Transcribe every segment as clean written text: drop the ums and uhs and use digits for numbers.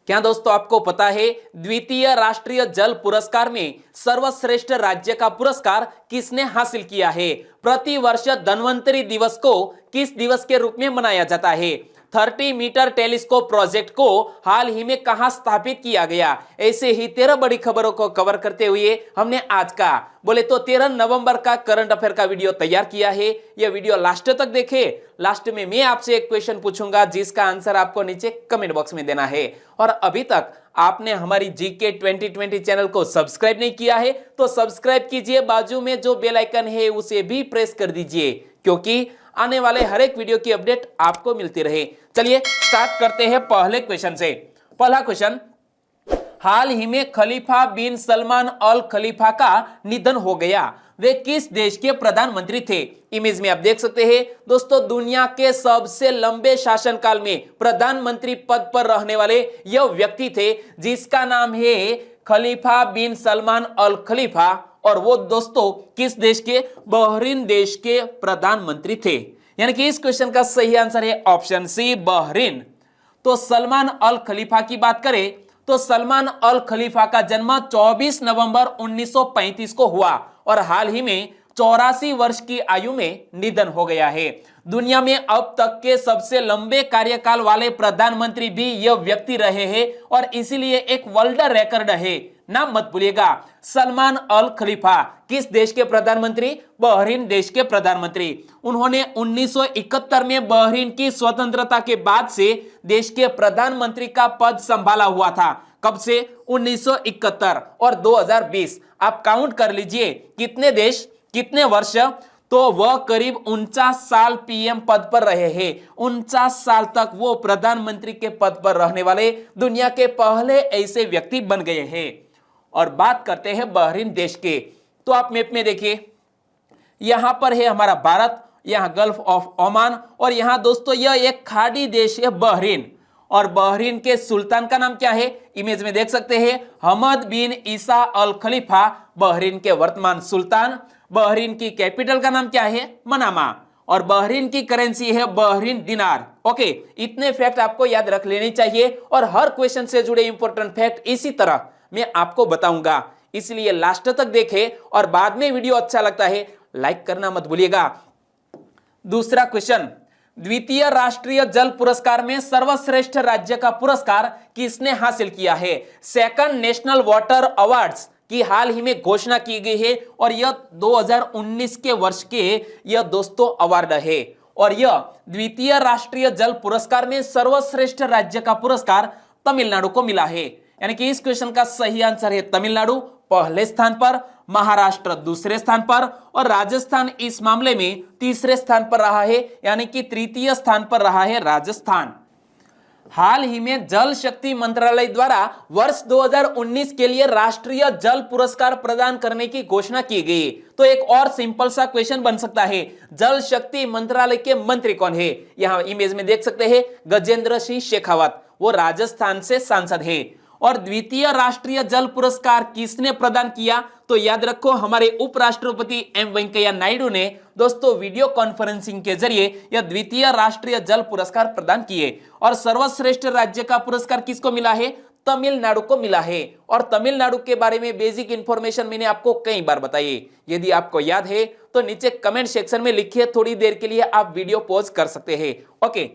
क्या दोस्तों आपको पता है द्वितीय राष्ट्रीय जल पुरस्कार में सर्वश्रेष्ठ राज्य का पुरस्कार किसने हासिल किया है? प्रति वर्ष धन्वंतरि दिवस को किस दिवस के रूप में मनाया जाता है? 30 मीटर टेलीस्कोप प्रोजेक्ट को हाल ही में कहां स्थापित किया गया? ऐसे ही 13 बड़ी खबरों को कवर करते हुए हमने आज का बोले तो 13 नवंबर का करंट अफेयर का वीडियो तैयार किया है। यह वीडियो लास्ट तक देखे। लास्ट में मैं आपसे एक क्वेश्चन पूछूंगा जिसका आंसर आपको नीचे कमेंट बॉक्स में देना है। और अभी तक आपने हमारी जीके 2020 चैनल को सब्सक्राइब नहीं किया है तो सब्सक्राइब कीजिए, बाजू में जो बेल आइकन है उसे भी प्रेस कर दीजिए क्योंकि आने वाले हर एक वीडियो की अपडेट आपको मिलती रहे। चलिए स्टार्ट करते हैं पहले क्वेश्चन से। पहला क्वेश्चन, हाल ही में खलीफा बिन सलमान अल खलीफा का निधन हो गया। वे किस देश के प्रधानमंत्री थे? इमेज में आप देख सकते हैं दोस्तों, दुनिया के सबसे लंबे शासनकाल में प्रधानमंत्री पद पर रहने वाले यह व्यक्ति थे जिसका नाम है खलीफा बिन सलमान अल खलीफा। और वो दोस्तों किस देश के? बहरीन देश के प्रधानमंत्री थे। यानी कि इस क्वेश्चन का सही आंसर है ऑप्शन सी, बहरीन। तो सलमान अल खलीफा की बात करें तो सलमान अल खलीफा का जन्म 24 नवंबर 1935 को हुआ और हाल ही में 84 वर्ष की आयु में निधन हो गया है। दुनिया में अब तक के सबसे लंबे कार्यकाल वाले प्रधानमंत्री भी यह व्यक्ति रहे हैं और इसीलिए एक वर्ल्ड रिकॉर्ड है। नाम मत भूलिएगा, सलमान अल खलीफा किस देश के प्रधानमंत्री? बहरीन देश के प्रधानमंत्री। उन्होंने 1971 में बहरीन की स्वतंत्रता के बाद से देश के प्रधानमंत्री का पद संभाला हुआ था। कब से? 1971 और 2020। आप काउंट कर लीजिए कितने देश, कितने वर्ष, तो वह करीब 49 साल पीएम पद पर रहे हैं। 49 साल तक वो प्रधानमंत्री के पद पर रहने वाले दुनिया के पहले ऐसे व्यक्ति बन गए हैं। और बात करते हैं बहरीन देश के, तो आप मैप में देखिए, यहां पर है हमारा भारत, यहां गल्फ ऑफ ओमान और यहां दोस्तों यह एक खाड़ी देश है बहरीन। और बहरीन के सुल्तान का नाम क्या है? इमेज में देख सकते हैं, हमद बिन ईसा अल खलीफा बहरीन के वर्तमान सुल्तान। बहरीन की कैपिटल का नाम क्या है? मनामा। और बहरीन की करेंसी है बहरीन दिनार। ओके, इतने फैक्ट आपको याद रख लेने चाहिए और हर क्वेश्चन से जुड़े इंपॉर्टेंट फैक्ट इसी तरह मैं आपको बताऊंगा, इसलिए लास्ट तक देखें और बाद में वीडियो अच्छा लगता है लाइक करना मत भूलिएगा। दूसरा क्वेश्चन, द्वितीय राष्ट्रीय जल पुरस्कार में सर्वश्रेष्ठ राज्य का पुरस्कार किसने हासिल किया है? सेकंड नेशनल वाटर अवार्ड्स की हाल ही में घोषणा की गई है और यह 2019 के वर्ष के यह दोस्तों अवार्ड है। और यह द्वितीय राष्ट्रीय जल पुरस्कार में सर्वश्रेष्ठ राज्य का पुरस्कार तमिलनाडु को मिला है। यानी कि इस क्वेश्चन का सही आंसर है तमिलनाडु पहले स्थान पर, महाराष्ट्र दूसरे स्थान पर और राजस्थान इस मामले में तीसरे स्थान पर रहा है, यानी कि तृतीय स्थान पर रहा है राजस्थान। हाल ही में जल शक्ति मंत्रालय द्वारा वर्ष 2019 के लिए राष्ट्रीय जल पुरस्कार प्रदान करने की घोषणा की गई। तो एक और सिंपल सा क्वेश्चन बन सकता है, जल शक्ति मंत्रालय के मंत्री कौन है? यहां इमेज में देख सकते हैं गजेंद्र सिंह शेखावत, वो राजस्थान से सांसद है। और द्वितीय राष्ट्रीय जल पुरस्कार किसने प्रदान किया? तो याद रखो हमारे उपराष्ट्रपति एम वेंकैया नायडू ने दोस्तों वीडियो कॉन्फ्रेंसिंग के जरिए यह द्वितीय राष्ट्रीय जल पुरस्कार प्रदान किए। और सर्वश्रेष्ठ राज्य का पुरस्कार किसको मिला है? तमिलनाडु को मिला है। और तमिलनाडु के बारे में बेसिक इंफॉर्मेशन मैंने आपको कई बार बताई है, यदि आपको याद है तो नीचे कमेंट सेक्शन में लिखिए, थोड़ी देर के लिए आप वीडियो पॉज कर सकते हैं। ओके,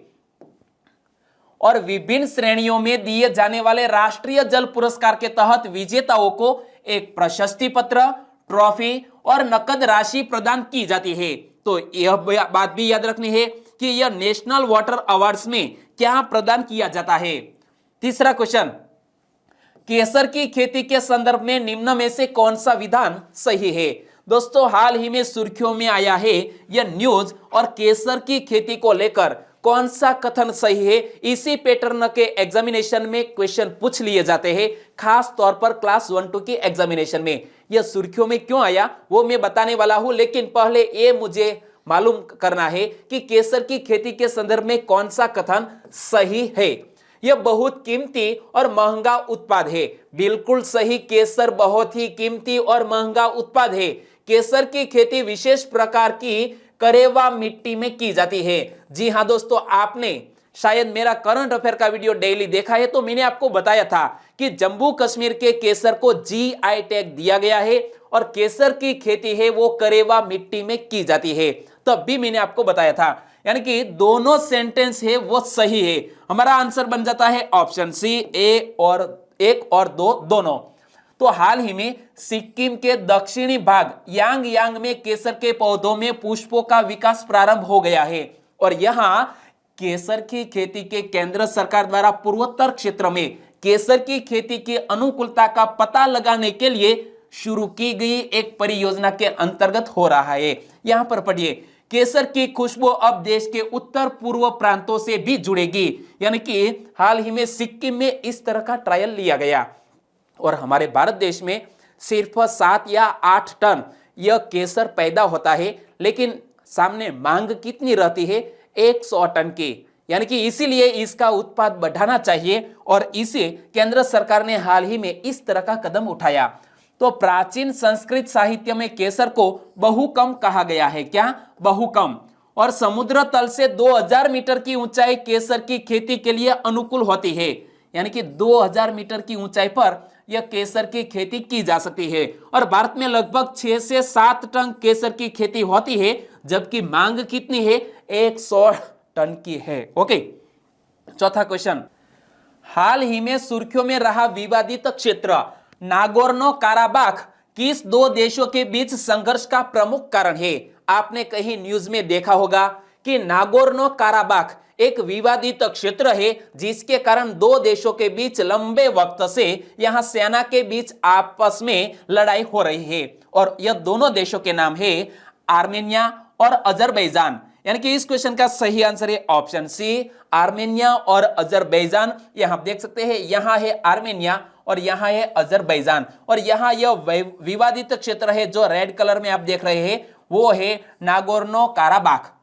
और विभिन्न श्रेणियों में दिए जाने वाले राष्ट्रीय जल पुरस्कार के तहत विजेताओं को एक प्रशस्ति पत्र, ट्रॉफी और नकद राशि प्रदान की जाती है। तो यह बात भी याद रखनी है कि यह नेशनल वाटर अवार्ड्स में क्या प्रदान किया जाता है। तीसरा क्वेश्चन, केसर की खेती के संदर्भ में निम्न में से कौन सा विधान सही है? दोस्तों हाल ही में सुर्खियों में आया है यह न्यूज और केसर की खेती को लेकर कौन सा कथन सही है? इसी पैटर्न के एग्जामिनेशन में क्वेश्चन पूछ लिए जाते हैं, खास तौर पर क्लास 1-2 की एग्जामिनेशन में। यह सुर्खियों में क्यों आया वो मैं बताने वाला हूं, लेकिन पहले ये मुझे मालूम करना है कि केसर की खेती के संदर्भ में कौन सा कथन सही है। यह बहुत कीमती और महंगा उत्पाद है। बिल्कुल सही, केसर बहुत ही कीमती और महंगा उत्पाद है। केसर की खेती विशेष प्रकार की करेवा मिट्टी में की जाती है। जी हां दोस्तों, आपने शायद मेरा करंट अफेयर का वीडियो डेली देखा है तो मैंने आपको बताया था कि जम्मू कश्मीर के केसर को जीआई टैग दिया गया है और केसर की खेती है वो करेवा मिट्टी में की जाती है। तब भी मैंने आपको बताया था, यानी कि दोनों सेंटेंस है वो सही है। हमारा आंसर बन जाता है ऑप्शन सी, एक और दो दोनों। तो हाल ही में सिक्किम के दक्षिणी भाग यांग में केसर के पौधों में पुष्पों का विकास प्रारंभ हो गया है और यहां केसर की खेती के केंद्र सरकार द्वारा पूर्वोत्तर क्षेत्र में केसर की खेती की अनुकूलता का पता लगाने के लिए शुरू की गई एक परियोजना के अंतर्गत हो रहा है। यहां पर पढ़िए, केसर की खुशबू अब देश के उत्तर पूर्व प्रांतों से भी जुड़ेगी, यानी कि हाल ही में सिक्किम में इस तरह का ट्रायल लिया गया और हमारे भारत देश में सिर्फ 7 या 8 टन यह केसर पैदा होता है, लेकिन सामने मांग कितनी रहती है? 100 टन की, यानी कि इसीलिए इसका उत्पाद बढ़ाना चाहिए और इसे केंद्र सरकार ने हाल ही में इस तरह का कदम उठाया। तो प्राचीन संस्कृत साहित्य में केसर को बहुकम कहा गया है। क्या? बहुकम। और समुद्र तल से 2000 मीटर की ऊंचाई केसर की खेती के लिए अनुकूल होती है, यानी कि 2000 मीटर की ऊंचाई पर यह केसर की खेती की जा सकती है और भारत में लगभग 6 से 7 टन केसर की खेती होती है, जबकि मांग कितनी है? 100 टन की है। ओके, चौथा क्वेश्चन, हाल ही में सुर्खियों में रहा विवादित क्षेत्र नागोर्नो काराबाख किस दो देशों के बीच संघर्ष का प्रमुख कारण है? आपने कहीं न्यूज में देखा होगा कि नागोर्नो काराबाख एक विवादित क्षेत्र है जिसके कारण दो देशों के बीच लंबे वक्त से यहां सेना के बीच आपस में लड़ाई हो रही है और यह दोनों देशों के नाम है आर्मेनिया और अजरबैजान। यानी कि इस क्वेश्चन का सही आंसर है ऑप्शन सी, आर्मेनिया और अजरबैजान। यहां देख सकते हैं, यहां है आर्मेनिया और यहां है अजरबैजान और यहां यह विवादित क्षेत्र है जो रेड कलर में आप देख रहे हैं वो है नागोर्नो काराबाख।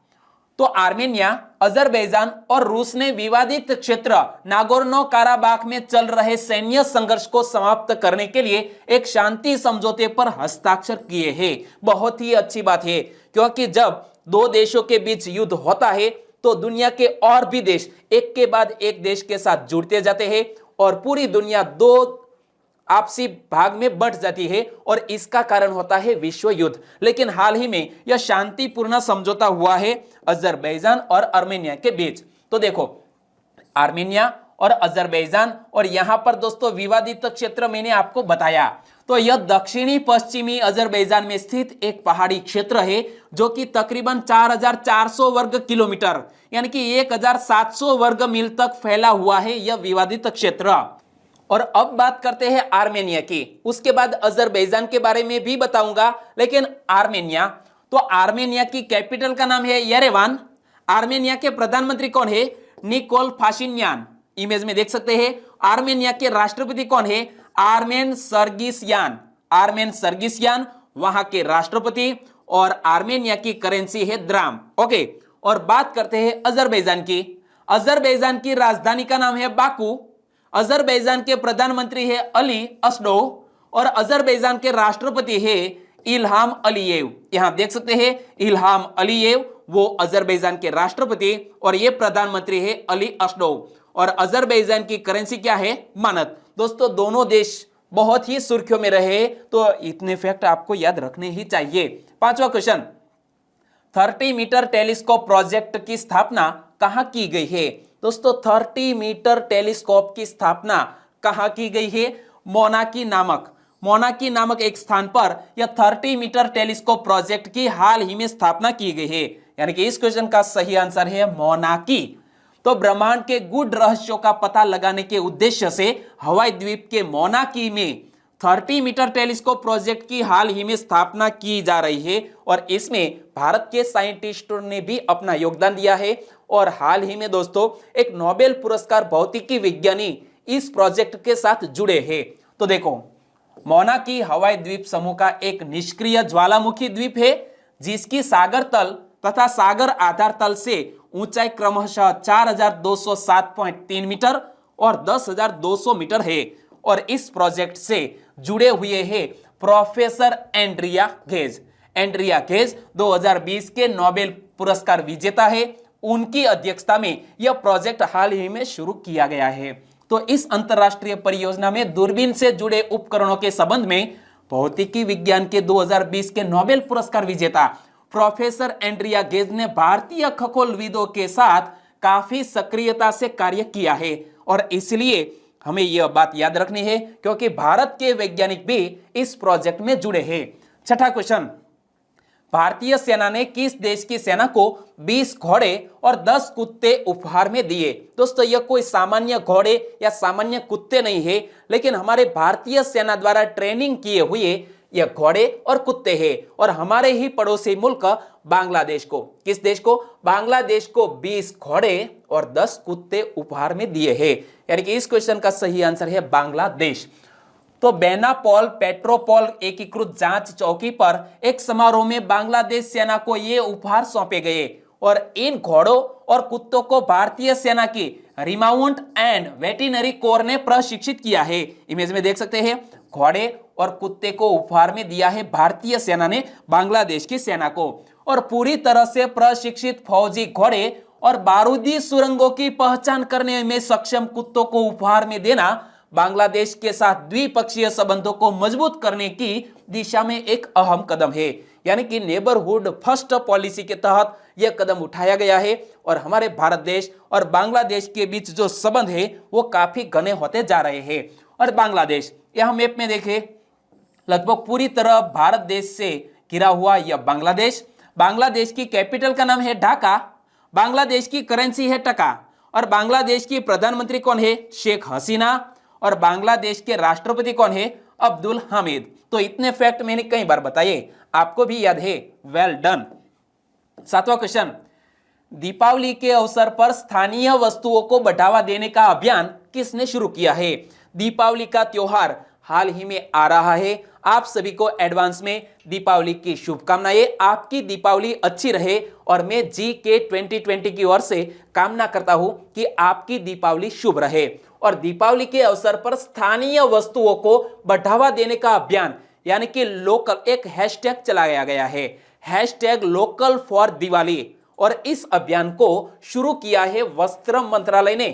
तो आर्मेनिया, अजरबैजान और रूस ने विवादित क्षेत्र नागोर्नो काराबाख में चल रहे सैन्य संघर्ष को समाप्त करने के लिए एक शांति समझौते पर हस्ताक्षर किए हैं। बहुत ही अच्छी बात है, क्योंकि जब दो देशों के बीच युद्ध होता है तो दुनिया के और भी देश एक के बाद एक देश के साथ जुड़ते जाते हैं और पूरी दुनिया दो आपसी भाग में बढ़ जाती है और इसका कारण होता है विश्व युद्ध। लेकिन हाल ही में यह शांतिपूर्ण समझौता हुआ है अजरबैजान और आर्मेनिया के बीच। तो देखो, आर्मेनिया और अजरबैजान और यहां पर दोस्तों विवादित क्षेत्र मैंने आपको बताया। तो यह दक्षिणी पश्चिमी अजरबैजान में स्थित एक पहाड़ी क्षेत्र है जो कि तकरीबन 4400 वर्ग किलोमीटर यानी कि 1700 वर्ग मील तक फैला हुआ है यह विवादित क्षेत्र। और अब बात करते हैं आर्मेनिया की, उसके बाद अजरबैजान के बारे में भी बताऊंगा। लेकिन आर्मेनिया, तो आर्मेनिया की कैपिटल का नाम है येरेवान। आर्मेनिया के प्रधानमंत्री कौन है? Nikol Pashinyan. इमेज में देख सकते हैं। आर्मेनिया के राष्ट्रपति कौन है? आर्मेन सर्गिसयान। आर्मेन सर्गिसयान वहां के राष्ट्रपति और आर्मेनिया की करेंसी है द्राम। ओके, और बात करते हैं अजरबैजान की। अजरबैजान की राजधानी का नाम है बाकू। अजरबैजान के प्रधानमंत्री है अली अस्डोव और अजरबैजान के राष्ट्रपति है इल्हाम अलीयेव। यहां देख सकते हैं इल्हाम अलीयेव, वो अजरबैजान के राष्ट्रपति और ये प्रधानमंत्री है अली अस्डोव। और अजरबैजान की करेंसी क्या है? मानत। दोस्तों दोनों देश बहुत ही सुर्खियों में रहे, तो इतने फैक्ट आपको याद रखने ही चाहिए। पांचवा क्वेश्चन, 30 मीटर टेलीस्कोप प्रोजेक्ट की स्थापना कहां की गई है? दोस्तों 30 मीटर टेलीस्कोप की स्थापना कहां की गई है? मोनाकी नामक एक स्थान पर यह 30 मीटर टेलीस्कोप प्रोजेक्ट की हाल ही में स्थापना की गई है, यानी कि इस क्वेश्चन का सही आंसर है मोनाकी। तो ब्रह्मांड के गूढ़ रहस्यों का पता लगाने के उद्देश्य से हवाई द्वीप के मोनाकी में 30 मीटर टेलीस्कोप प्रोजेक्ट की हाल ही में स्थापना की जा रही है और इसमें भारत के साइंटिस्टों ने भी अपना योगदान दिया है। और हाल ही में दोस्तों एक नोबेल पुरस्कार भौतिकी विज्ञानी इस प्रोजेक्ट के साथ जुड़े हैं। तो देखो, मोनाकी हवाई द्वीप समूह का एक निष्क्रिय ज्वालामुखी द्वीप है जिसकी सागर तल तथा सागर आधार तल से ऊंचाई क्रमशः 4207.3 मीटर और 10,200 मीटर है। और इस प्रोजेक्ट से जुड़े हुए हैं professor Andrea Ghez. Andrea Ghez 2020 के नोबेल पुरस्कार विजेता है उनकी अध्यक्षता में यह प्रोजेक्ट हाल ही में शुरू किया गया है। तो इस अंतरराष्ट्रीय परियोजना में दूरबीन से जुड़े उपकरणों के संबंध में भौतिकी विज्ञान के 2020 के नोबेल पुरस्कार विजेता प्रोफेसर एंड्रिया गेज ने भारतीय खगोलविदों के साथ काफी सक्रियता से कार्य किया है और इसलिए हमें यह बात याद रखनी है क्योंकि भारत के वैज्ञानिक भी इस प्रोजेक्ट में जुड़े हैं। छठा क्वेश्चन, भारतीय सेना ने किस देश की सेना को 20 घोड़े और 10 कुत्ते उपहार में दिए? दोस्तों यह कोई सामान्य घोड़े या सामान्य कुत्ते नहीं है, लेकिन हमारे भारतीय सेना द्वारा ट्रेनिंग किए हुए यह घोड़े और कुत्ते हैं और हमारे ही पड़ोसी मुल्क बांग्लादेश को, किस देश को? बांग्लादेश को 20 घोड़े और 10 कुत्ते उपहार में दिए हैं। यानी कि इस क्वेश्चन का सही आंसर है बांग्लादेश। तो बेनापोल पेट्रोपोल एकीकृत जांच चौकी पर एक समारोह में बांग्लादेश सेना को ये उपहार सौंपे गए और इन घोड़ों और कुत्तों को भारतीय सेना की रिमाउंट एंड वेटरनरी कोर ने प्रशिक्षित किया है। इमेज में देख सकते हैं, घोड़े और कुत्ते को उपहार में दिया है भारतीय सेना ने बांग्लादेश की सेना को। और पूरी तरह से प्रशिक्षित फौजी घोड़े और बारूदी सुरंगों की पहचान करने में सक्षम कुत्तों को उपहार में देना बांग्लादेश के साथ द्विपक्षीय संबंधों को मजबूत करने की दिशा में एक अहम कदम है। यानी कि नेबरहुड फर्स्ट पॉलिसी के तहत यह कदम उठाया गया है और हमारे भारत देश और बांग्लादेश के बीच जो संबंध है वो काफी घने होते जा रहे हैं। और बांग्लादेश यह मैप में देखें, लगभग पूरी तरह भारत देश से घिरा हुआ यह बांग्लादेश। बांग्लादेश की कैपिटल का नाम है ढाका, बांग्लादेश की करेंसी है टका और बांग्लादेश की प्रधानमंत्री कौन है? शेख हसीना। और बांग्लादेश के राष्ट्रपति कौन है? अब्दुल हामिद। तो इतने फैक्ट मैंने कई बार बताए, आपको भी याद है, वेल डन। सातवां क्वेश्चन, दीपावली के अवसर पर स्थानीय वस्तुओं को बढ़ावा देने का अभियान किसने शुरू किया है? दीपावली का त्योहार हाल ही में आ रहा है, आप सभी को एडवांस में दीपावली की शुभकामनाएं। आपकी दीपावली अच्छी रहे और मैं GK 2020 की ओर से कामना करता हूं कि आपकी दीपावली शुभ रहे। और दीपावली के अवसर पर स्थानीय वस्तुओं को बढ़ावा देने का अभियान यानी कि लोकल, एक हैशटैग चलाया गया है, हैशटैग लोकल फॉर दिवाली। और इस अभियान को शुरू किया है वस्त्र मंत्रालय ने।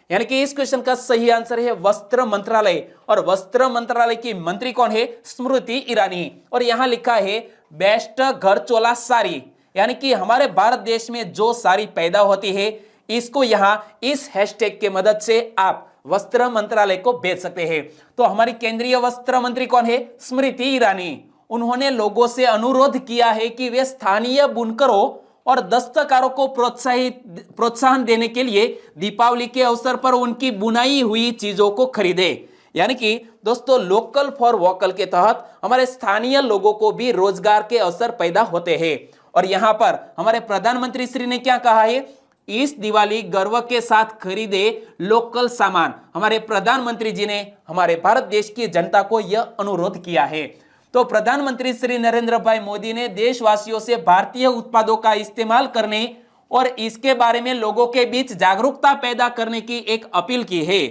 यानी कि इस क्वेश्चन का सही आंसर है वस्त्र मंत्रालय। और वस्त्र मंत्रालय की मंत्री कौन है? स्मृति ईरानी। और यहां लिखा है बेस्ट घर चोला साड़ी, यानी कि हमारे भारत देश में जो साड़ी पैदा होती है इसको यहां इस हैशटैग के मदद से आप वस्त्र मंत्रालय को भेज सकते हैं। तो हमारी केंद्रीय वस्त्र मंत्री कौन है? स्मृति ईरानी। उन्होंने लोगों से अनुरोध किया है कि वे स्थानीय बुनकरों और दस्तकारों को प्रोत्साहन देने के लिए दीपावली के अवसर पर उनकी बुनाई हुई चीजों को खरीदे। यानी कि दोस्तों लोकल फॉर वोकल के तहत हमारे स्थानीय लोगों को भी रोजगार के अवसर पैदा होते हैं। और यहां पर हमारे प्रधानमंत्री श्री ने क्या कहा है? इस दिवाली गर्व के साथ खरीदे लोकल सामान। हमारे प्रधानमंत्री जी ने हमारे भारत देश की जनता को यह अनुरोध किया है। तो प्रधानमंत्री श्री नरेंद्र भाई मोदी ने देशवासियों से भारतीय उत्पादों का इस्तेमाल करने और इसके बारे में लोगों के बीच जागरूकता पैदा करने की एक अपील की है।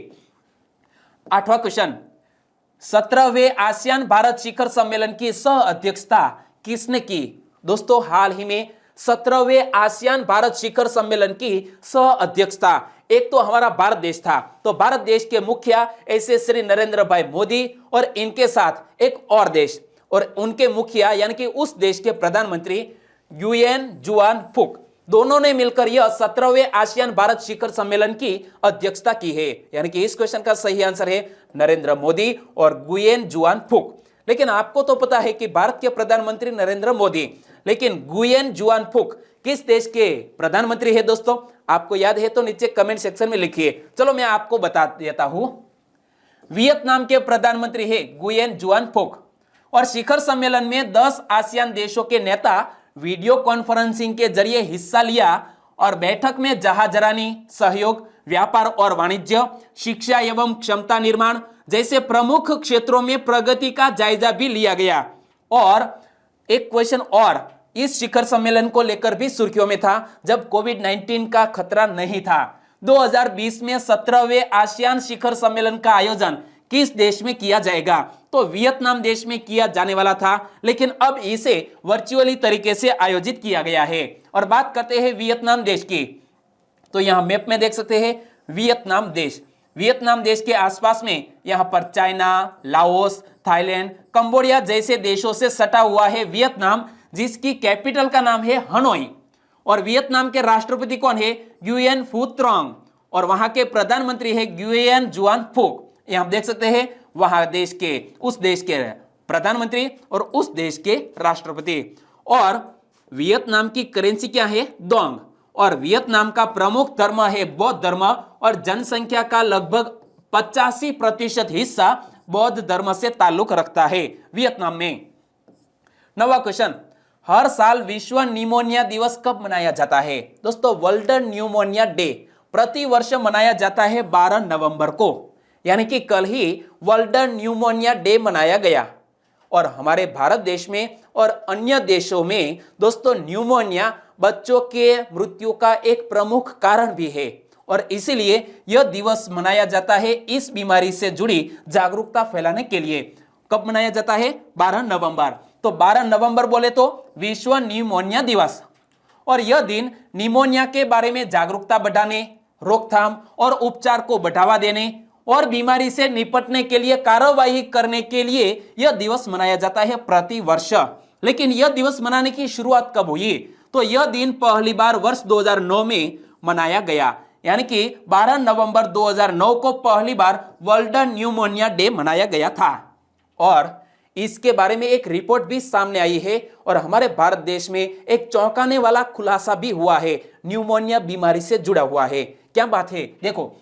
आठवां क्वेश्चन, 17वें आसियान भारत शिखर सम्मेलन की सह अध्यक्षता किसने की? दोस्तों हाल ही में 17वें आसियान भारत शिखर सम्मेलन की सह अध्यक्षता एक तो हमारा भारत देश था, तो भारत देश के मुखिया ऐसे श्री नरेंद्र भाई मोदी और इनके साथ एक और देश और उनके मुखिया यानी कि उस देश के प्रधानमंत्री यूएन जुआन फुक, दोनों ने मिलकर यह 17वें आसियान भारत शिखर सम्मेलन की अध्यक्षता की है। यानी कि इस क्वेश्चन का सही आंसर है नरेंद्र मोदी और गुयेन जुआन फुक। लेकिन आपको तो पता है कि भारत के प्रधानमंत्री नरेंद्र मोदी, लेकिन गुयेन जुआन फुक किस देश के प्रधानमंत्री है? दोस्तों आपको याद है तो नीचे कमेंट सेक्शन में लिखिए। चलो मैं आपको बता देता हूं, वियतनाम के प्रधानमंत्री है गुयेन जुआन फुक। और शिखर सम्मेलन में 10 आसियान देशों के नेता वीडियो कॉन्फ्रेंसिंग के जरिए हिस्सा लिया और बैठक में जहाजरानी, सहयोग, व्यापार और वाणिज्य, शिक्षा एवं क्षमता निर्माण जैसे प्रमुख क्षेत्रों में प्रगति का जायजा भी लिया गया। और एक क्वेश्चन और इस शिखर सम्मेलन को लेकर भी सुर्खियों में था जब कोविड-19 का खतरा नहीं था। 2020 में 17वें आसियान शिखर सम्मेलन का आयोजन किस देश में किया जाएगा? तो वियतनाम देश में किया जाने वाला था, लेकिन अब इसे वर्चुअली तरीके से आयोजित किया गया है। और बात करते हैं वियतनाम देश की, तो यहां मैप में देख सकते हैं वियतनाम देश। वियतनाम देश के आसपास में यहां पर चाइना, लाओस, थाईलैंड, कंबोडिया जैसे देशों से सटा हुआ है वियतनाम, जिसकी कैपिटल का नाम है हनोई। और वियतनाम के राष्ट्रपति कौन है? गुयेन फू ट्रांग। और वहां के प्रधानमंत्री है गुयेन जुआन फुक। यहां आप देख सकते हैं वहां उस देश के प्रधानमंत्री और उस देश के राष्ट्रपति। और वियतनाम की करेंसी क्या है? डोंग। और वियतनाम का प्रमुख धर्म है बौद्ध धर्म, और जनसंख्या का लगभग 85% हिस्सा बौद्ध धर्म से ताल्लुक रखता है वियतनाम में। 9वां क्वेश्चन, हर साल विश्व निमोनिया दिवस कब मनाया जाता है? दोस्तों, वर्ल्ड न्यूमोनिया डे प्रति वर्ष मनाया जाता है 12 नवंबर को, यानी कि कल ही वर्ल्ड न्यूमोनिया डे मनाया गया। और हमारे भारत देश में और अन्य देशों में दोस्तों न्यूमोनिया बच्चों के मृत्यु का एक प्रमुख कारण भी है, और इसीलिए यह दिवस मनाया जाता है इस बीमारी से जुड़ी जागरूकता फैलाने के लिए। कब मनाया जाता है? 12 नवंबर। तो 12 नवंबर बोले तो विश्व न्यूमोनिया दिवस, और यह दिन निमोनिया के बारे में जागरूकता बढ़ाने, रोकथाम और उपचार को बढ़ावा देने और बीमारी से निपटने के लिए कार्यवाही करने के लिए यह दिवस मनाया जाता है प्रति वर्ष। लेकिन यह दिवस मनाने की शुरुआत कब हुई? तो यह दिन पहली बार वर्ष 2009 में मनाया गया, यानी कि 12 नवंबर 2009 को पहली बार वर्ल्ड न्यूमोनिया डे मनाया गया था। और इसके बारे में एक रिपोर्ट भी सामने आई है, और हमारे भारत देश में एक चौंकाने वाला खुलासा भी हुआ है, न्यूमोनिया बीमारी से जुड़ा हुआ है। क्या बात है? देखो,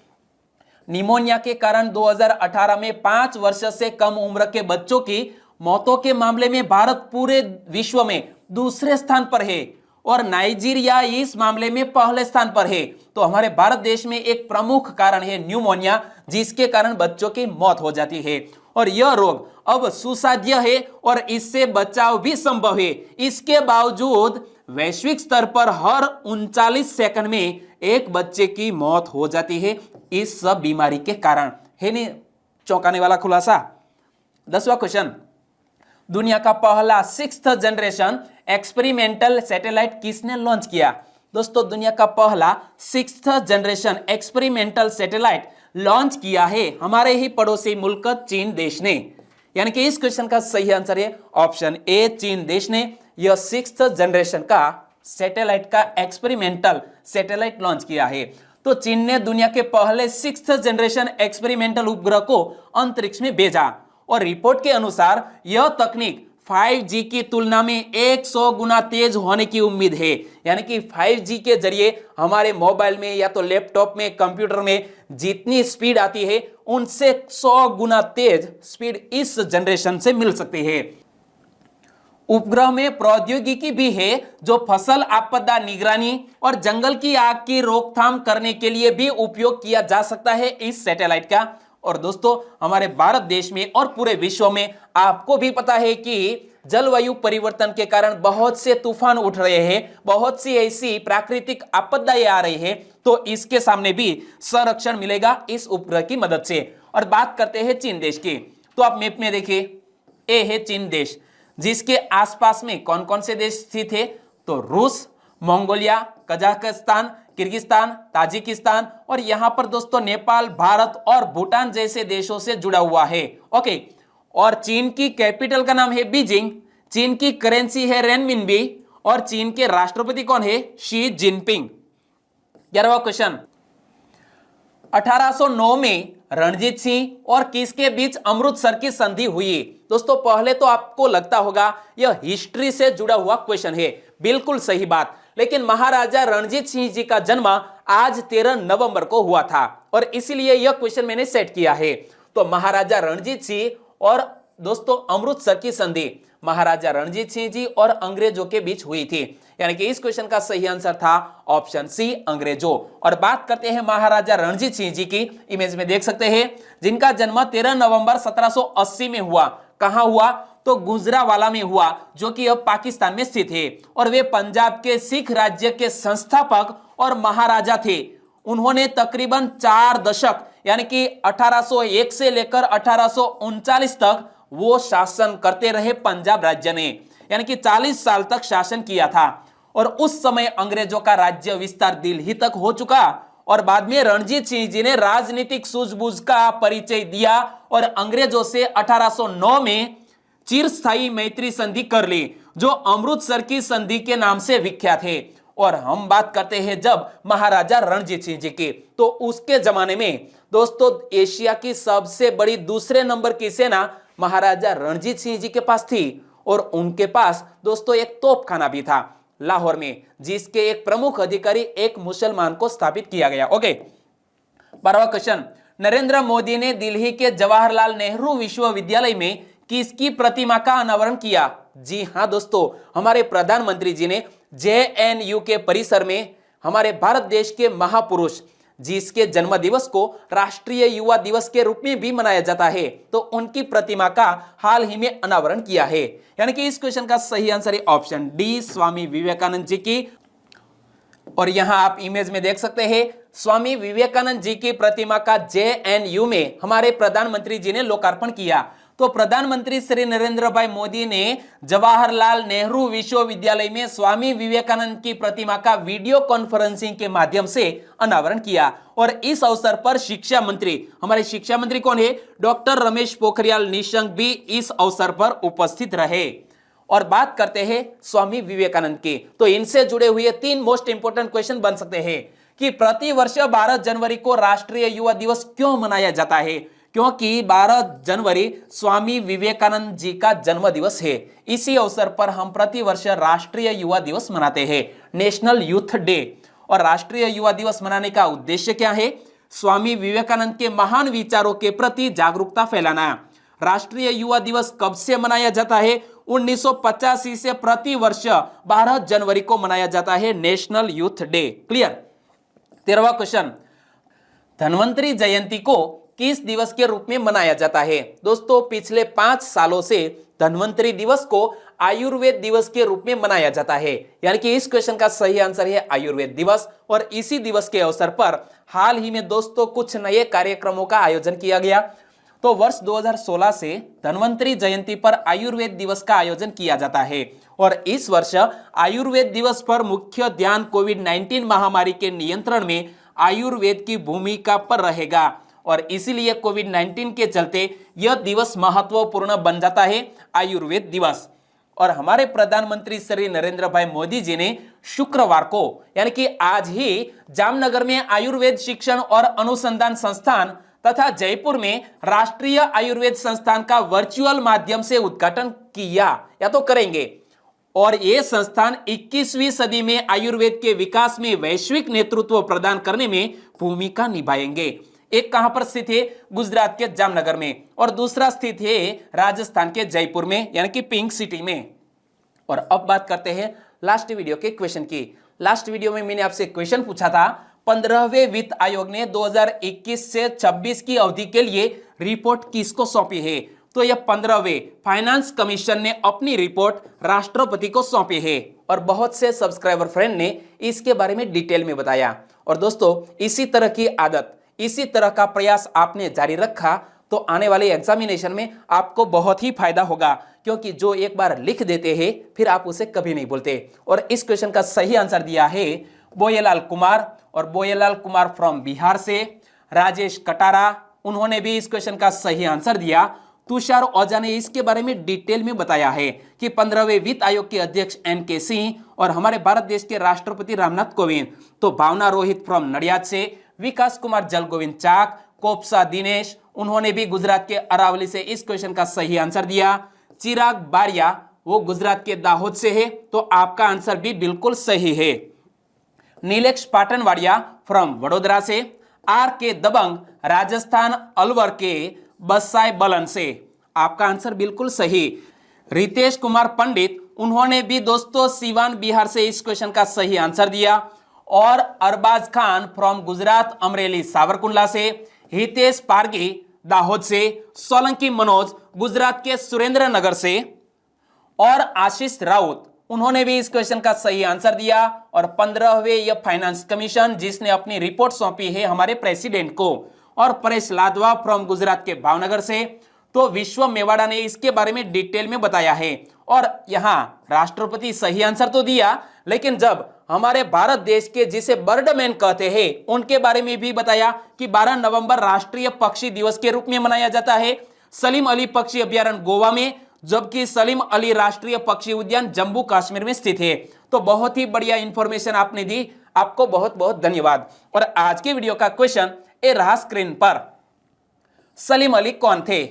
निमोनिया के कारण 2018 में 5 वर्ष से कम उम्र के बच्चों की मौतों के मामले में भारत पूरे विश्व में दूसरे स्थान पर है, और नाइजीरिया इस मामले में पहले स्थान पर है। तो हमारे भारत देश में एक प्रमुख कारण है न्यूमोनिया, जिसके कारण बच्चों की मौत हो जाती है। और यह रोग अब सुसाध्य है और इससे बचाव भी संभव है। इसके बावजूद वैश्विक स्तर पर हर 39 सेकंड में एक बच्चे की मौत हो जाती है इस सब बीमारी के कारण। है नहीं चौंकाने वाला खुलासा? 10वां क्वेश्चन, दुनिया का पहला 6th जनरेशन एक्सपेरिमेंटल सैटेलाइट किसने लॉन्च किया? दोस्तों, दुनिया का पहला 6th generation experimental satellite launch किया है हमारे ही पड़ोसी मुल्क चीन देश ने। यानी कि इस क्वेश्चन का सही आंसर है ऑप्शन ए, चीन देश ने यह 6th जनरेशन का सैटेलाइट का एक्सपेरिमेंटल सैटेलाइट लॉन्च किया है। तो चीन ने दुनिया के पहले 6th जनरेशन एक्सपेरिमेंटल उपग्रह को अंतरिक्ष में भेजा, और रिपोर्ट के अनुसार यह तकनीक 5G की तुलना में 100 गुना तेज होने की उम्मीद है। यानी कि 5G के जरिए हमारे मोबाइल में या तो लैपटॉप में, कंप्यूटर में जितनी स्पीड आती है उनसे 100 गुना तेज स्पीड इस जनरेशन से मिल सकती है। उपग्रह में प्रौद्योगिकी भी है जो फसल आपदा निगरानी और जंगल की आग की रोकथाम करने के लिए भी उपयोग किया जा सकता है इस सैटेलाइट का। और दोस्तों, हमारे भारत देश में और पूरे विश्व में आपको भी पता है कि जलवायु परिवर्तन के कारण बहुत से तूफान उठ रहे हैं, बहुत सी ऐसी प्राकृतिक आपदाएं आ रही है, तो इसके सामने भी संरक्षण मिलेगा इस उपग्रह की मदद से। और बात करते हैं चीन देश की, तो आप मैप में देखिए, ए है चीन देश, जिसके आसपास में कौन कौन से देश स्थित है? तो रूस, मंगोलिया, कजाकिस्तान, किर्गिस्तान, ताजिकिस्तान, और यहां पर दोस्तों नेपाल, भारत और भूटान जैसे देशों से जुड़ा हुआ है। ओके, और चीन की कैपिटल का नाम है बीजिंग, चीन की करेंसी है रेनमिनबी, और चीन के राष्ट्रपति कौन है? Xi Jinping. 11वां क्वेश्चन, 1809 में रणजीत सिंह और किसके बीच अमृतसर की संधि हुई? दोस्तों, पहले तो आपको लगता होगा यह हिस्ट्री से जुड़ा हुआ क्वेश्चन है, बिल्कुल सही बात, लेकिन महाराजा रणजीत सिंह जी का जन्म आज 13 नवंबर को हुआ था, और इसीलिए यह क्वेश्चन मैंने सेट किया है। तो महाराजा रणजीत सिंह और दोस्तों अमृतसर की संधि महाराजा रणजीत सिंह जी और अंग्रेजों के बीच हुई थी, यानी कि इस क्वेश्चन का सही आंसर था ऑप्शन सी, अंग्रेजों। और बात करते हैं महाराजा रणजीत सिंह जी की, इमेज में देख सकते हैं, जिनका जन्म 13 नवंबर 1780 में हुआ। कहां हुआ? तो गुजरावाला में हुआ, जो कि अब पाकिस्तान में स्थित है, और वे पंजाब के सिख राज्य के संस्थापक और महाराजा थे। उन्होंने तकरीबन 4 दशक यानी कि 1801 से लेकर 1839 तक वो शासन करते रहे पंजाब राज्य ने, यानी कि 40 साल तक शासन किया था। और उस समय अंग्रेजों का राज्य विस्तार दिल्ली तक हो चुका और बाद में रणजीत सिंह जी ने राजनीतिक सूझबूझ का परिचय दिया और अंग्रेजों से 1809 में चिरस्थायी मैत्री संधि कर ली, जो अमृतसर की संधि के नाम से विख्यात है। और हम बात करते हैं जब महाराजा रणजीत सिंह जी की, तो उसके जमाने में दोस्तों एशिया की सबसे बड़ी दूसरे नंबर की सेना महाराजा रणजीत सिंह जी के पास थी और उनके पास दोस्तों एक तोपखाना भी था लाहौर में, जिसके एक प्रमुख अधिकारी एक मुसलमान को स्थापित किया गया। ओके, 12वां क्वेश्चन, नरेंद्र मोदी ने दिल्ली के जवाहरलाल नेहरू विश्वविद्यालय में किसकी प्रतिमा का अनावरण किया? जी हां दोस्तों, हमारे प्रधानमंत्री जी ने जेएनयू के परिसर में हमारे भारत देश के महापुरुष जिसके जन्म दिवस को राष्ट्रीय युवा दिवस के रूप में भी मनाया जाता है, तो उनकी प्रतिमा का हाल ही में अनावरण किया है। यानी कि इस क्वेश्चन का सही आंसर है ऑप्शन डी, स्वामी विवेकानंद जी की। और यहां आप इमेज में देख सकते हैं स्वामी विवेकानंद जी की प्रतिमा का जेएनयू में हमारे प्रधानमंत्री जी ने लोकार्पण किया। तो प्रधानमंत्री श्री नरेंद्र भाई मोदी ने जवाहरलाल नेहरू विश्वविद्यालय में स्वामी विवेकानंद की प्रतिमा का वीडियो कॉन्फ्रेंसिंग के माध्यम से अनावरण किया। और इस अवसर पर शिक्षा मंत्री, हमारे शिक्षा मंत्री कौन है? डॉक्टर रमेश पोखरियाल निशंक भी इस अवसर पर उपस्थित रहे। और बात करते हैं स्वामी विवेकानंद की, तो इनसे जुड़े हुए 3 मोस्ट इंपोर्टेंट क्वेश्चन बन सकते हैं कि प्रति वर्ष 12 जनवरी को राष्ट्रीय युवा दिवस क्यों मनाया जाता है? क्योंकि 12 जनवरी स्वामी विवेकानंद जी का जन्म दिवस है। इसी अवसर पर हम प्रति वर्ष राष्ट्रीय युवा दिवस मनाते हैं, नेशनल यूथ डे। और राष्ट्रीय युवा दिवस मनाने का उद्देश्य क्या है? स्वामी विवेकानंद के महान विचारों के प्रति जागरूकता फैलाना। राष्ट्रीय युवा दिवस कब से मनाया जाता है? 1985 से प्रति वर्ष 12 जनवरी को मनाया जाता है नेशनल यूथ डे। क्लियर? 13वां क्वेश्चन, धन्वंतरी जयंती को किस दिवस के रूप में मनाया जाता है? दोस्तों पिछले 5 सालों से धन्वंतरी दिवस को आयुर्वेद दिवस के रूप में मनाया जाता है। यानी कि इस क्वेश्चन का सही आंसर है आयुर्वेद दिवस। और इसी दिवस के अवसर पर हाल ही में दोस्तों कुछ नए कार्यक्रमों का आयोजन किया गया। तो वर्ष 2016 से धन्वंतरी जयंती पर आयुर्वेद दिवस का आयोजन किया जाता है। और इस वर्ष आयुर्वेद दिवस पर मुख्य ध्यान कोविड-19 महामारी के नियंत्रण में आयुर्वेद की भूमिका पर रहेगा। और इसीलिए कोविड-19 के चलते यह दिवस महत्वपूर्ण बन जाता है, आयुर्वेद दिवस। और हमारे प्रधानमंत्री श्री नरेंद्र भाई मोदी जी ने शुक्रवार को यानी कि आज ही जामनगर में आयुर्वेद शिक्षण और अनुसंधान संस्थान तथा जयपुर में राष्ट्रीय आयुर्वेद संस्थान का वर्चुअल माध्यम से उद्घाटन किया या तो करेंगे। और ये संस्थान 21वीं सदी में आयुर्वेद के विकास में वैश्विक नेतृत्व प्रदान करने में भूमिका निभाएंगे। एक कहां पर स्थित है? गुजरात के जामनगर में, और दूसरा स्थित है राजस्थान के जयपुर में, यानी कि पिंक सिटी में। और अब बात करते हैं लास्ट वीडियो के क्वेश्चन की। लास्ट वीडियो में मैंने आपसे क्वेश्चन पूछा था, 15वें वित्त आयोग ने 2021 से 26 की अवधि के लिए रिपोर्ट किसको सौंपी है? तो यह 15वें फाइनेंस कमीशन ने अपनी रिपोर्ट राष्ट्रपति को सौंपी है। और बहुत से सब्सक्राइबर फ्रेंड ने इसके बारे में डिटेल में बताया। और दोस्तों इसी तरह की आदत, इसी तरह का प्रयास आपने जारी रखा तो आने वाले एग्जामिनेशन में आपको बहुत ही फायदा होगा, क्योंकि जो एक बार लिख देते हैं फिर आप उसे कभी नहीं भूलते। और इस क्वेश्चन का सही आंसर दिया है बोयेलाल कुमार, और बोयेलाल कुमार फ्रॉम बिहार से। राजेश कटारा, उन्होंने भी इस क्वेश्चन का सही आंसर दिया। तुषार ओझा ने इसके बारे में डिटेल में बताया है कि 15वें वित्त आयोग के अध्यक्ष एन.के. सिंह और हमारे भारत देश के राष्ट्रपति रामनाथ कोविंद। तो भावना रोहित फ्रॉम नडियाद से, विकास कुमार जलगोविंद चाक, कोपसा दिनेश, उन्होंने भी गुजरात के अरावली से इस क्वेश्चन का सही आंसर दिया। चिराग बारिया, वो गुजरात के दाहोद से है, तो आपका आंसर भी बिल्कुल सही है। नीलेश पाटनवाड़िया फ्रॉम वडोदरा से। आर.के. दबंग, राजस्थान अलवर के बसाई बलन से, आपका आंसर बिल्कुल सही। रितेश कुमार पंडित, उन्होंने भी दोस्तों सीवान बिहार से इस क्वेश्चन का सही आंसर दिया। और अरबाज खान फ्रॉम गुजरात अमरेली सावरकुंडला से। हितेश पारगी दाहोद से। सोलंकी मनोज गुजरात के सुरेंद्र नगर से। और आशीष राउत उन्होंने भी इस क्वेश्चन का सही आंसर दिया। और 15वें यह फाइनेंस कमीशन जिसने अपनी रिपोर्ट सौंपी है हमारे प्रेसिडेंट को। और परेश लादवा फ्रॉम गुजरात के भावनगर से। तो विश्व मेवाड़ा ने इसके बारे में डिटेल में बताया है। और यहां राष्ट्रपति सही आंसर तो दिया, लेकिन जब हमारे भारत देश के जिसे बर्डमैन कहते हैं उनके बारे में भी बताया कि 12 नवंबर राष्ट्रीय पक्षी दिवस के रूप में मनाया जाता है सलीम अली पक्षी अभ्यारण्य गोवा में, जबकि सलीम अली राष्ट्रीय पक्षी उद्यान जम्मू कश्मीर में स्थित है। तो बहुत ही बढ़िया इंफॉर्मेशन आपने दी, आपको बहुत बहुत धन्यवाद। और आज के वीडियो का क्वेश्चन ए रहा स्क्रीन पर, सलीम अली कौन थे?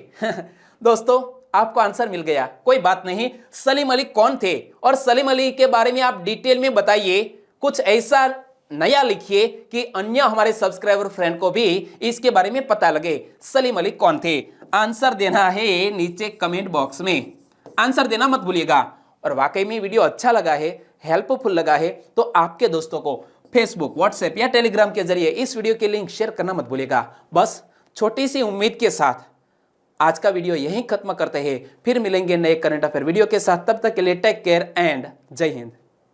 दोस्तों आपको आंसर मिल गया, कोई बात नहीं। सलीम अली कौन थे और सलीम अली के बारे में आप डिटेल में बताइए, कुछ ऐसा नया लिखिए कि अन्य हमारे सब्सक्राइबर फ्रेंड को भी इसके बारे में पता लगे सलीम अली कौन थे। आंसर देना है नीचे कमेंट बॉक्स में, आंसर देना मत भूलिएगा। और वाकई में वीडियो अच्छा लगा है, हेल्पफुल लगा है तो आपके दोस्तों को फेसबुक, व्हाट्सएप या टेलीग्राम के जरिए इस वीडियो के लिंक शेयर करना मत भूलिएगा। बस छोटी सी उम्मीद के साथ आज का वीडियो यहीं खत्म करते हैं, फिर मिलेंगे नए करंट अफेयर वीडियो के साथ। तब तक के लिए टेक केयर एंड जय हिंद।